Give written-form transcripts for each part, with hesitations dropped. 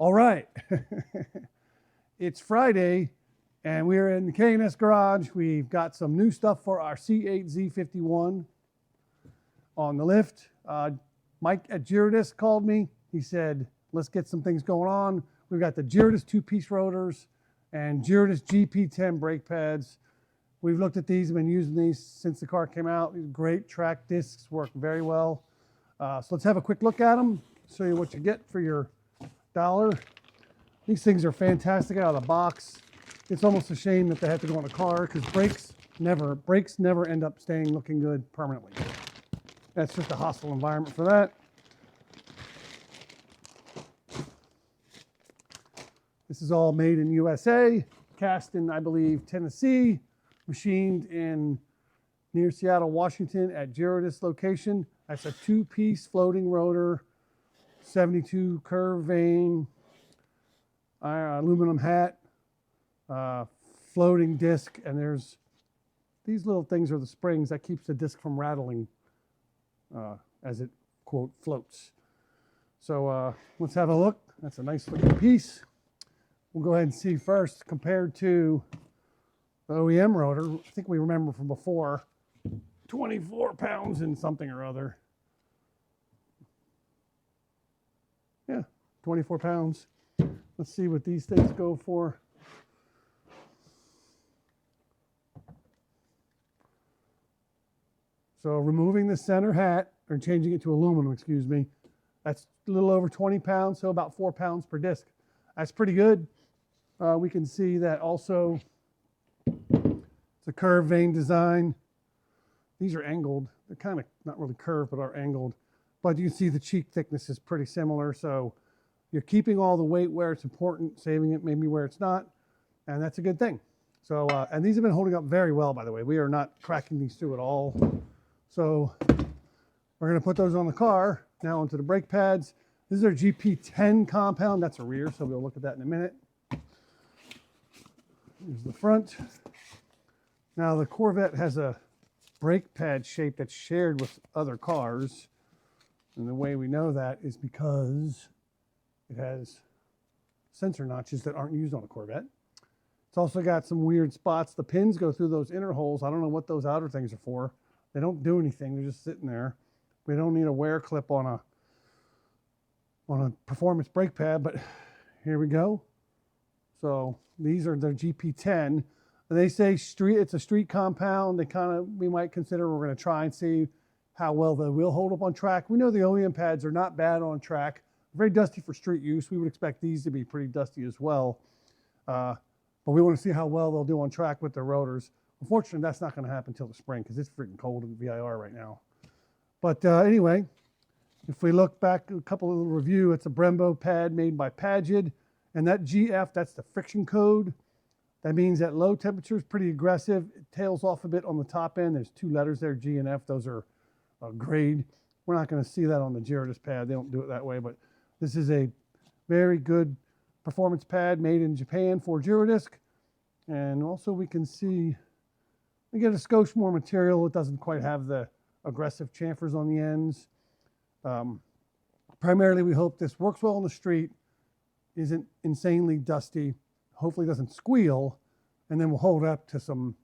All right. It's Friday and we're in the K&S garage. We've got some new stuff for our C8 Z51 on the lift. Mike at Girodisc called me. He said, let's get some things going on. We've got the Girodisc 2-piece rotors and Girodisc GP10 brake pads. We've looked at these and been using these since the car came out. These great track discs, work very well. So let's have a quick look at them, show you what you get for your $1. These things are fantastic out of the box. It's almost a shame that they have to go in a car because brakes never end up looking good permanently. That's just a hostile environment for that. This is all made in USA, cast in, I believe, Tennessee, machined in near Seattle, Washington at Girodisc location. That's a 2-piece floating rotor, 72 curve vane, aluminum hat, floating disc, and there's these little things are the springs that keeps the disc from rattling as it, quote, floats. So let's have a look. That's a nice looking piece. We'll go ahead and see first, compared to the OEM rotor, I think we remember from before, 24 pounds and something or other. Yeah, 24 pounds. Let's see what these things go for. So removing the center hat, or changing it to aluminum, excuse me, that's a little over 20 pounds, so about 4 pounds per disc. That's pretty good. We can see that also it's a curved vane design. These are angled. They're kind of not really curved, but are angled. But you can see the cheek thickness is pretty similar. So you're keeping all the weight where it's important, saving it maybe where it's not. And that's a good thing. So, and these have been holding up very well, by the way. We are not cracking these through at all. So we're going to put those on the car. Now onto the brake pads. This is our GP10 compound. That's a rear, so we'll look at that in a minute. Here's the front. Now the Corvette has a brake pad shape that's shared with other cars. And the way we know that is because it has sensor notches that aren't used on a Corvette. It's also got some weird spots. The pins go through those inner holes. I don't know what those outer things are for. They don't do anything. They're just sitting there. We don't need a wear clip on a performance brake pad, but here we go. So these are the GP10. They say it's a street compound. We might consider, we're going to try and see how well they will hold up on track. We know the OEM pads are not bad on track. Very dusty for street use. We would expect these to be pretty dusty as well. But we want to see how well they'll do on track with the rotors. Unfortunately, that's not going to happen until the spring because it's freaking cold in VIR right now. But anyway, if we look back a couple of review, it's a Brembo pad made by Padgett. And that GF, that's the friction code. That means at low temperatures, pretty aggressive. It tails off a bit on the top end. There's 2 letters there, G and F. Those are grade. We're not going to see that on the Girodisc pad. They don't do it that way. But this is a very good performance pad made in Japan for Girodisc. And also we can see, we get a skosh more material. It doesn't quite have the aggressive chamfers on the ends. Primarily, we hope this works well on the street, isn't insanely dusty, hopefully doesn't squeal, and then we'll hold up to some,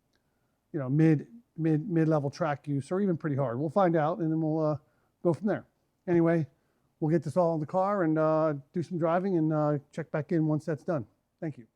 mid-level track use, or even pretty hard. We'll find out, and then we'll go from there. Anyway, we'll get this all in the car and do some driving and check back in once that's done. Thank you.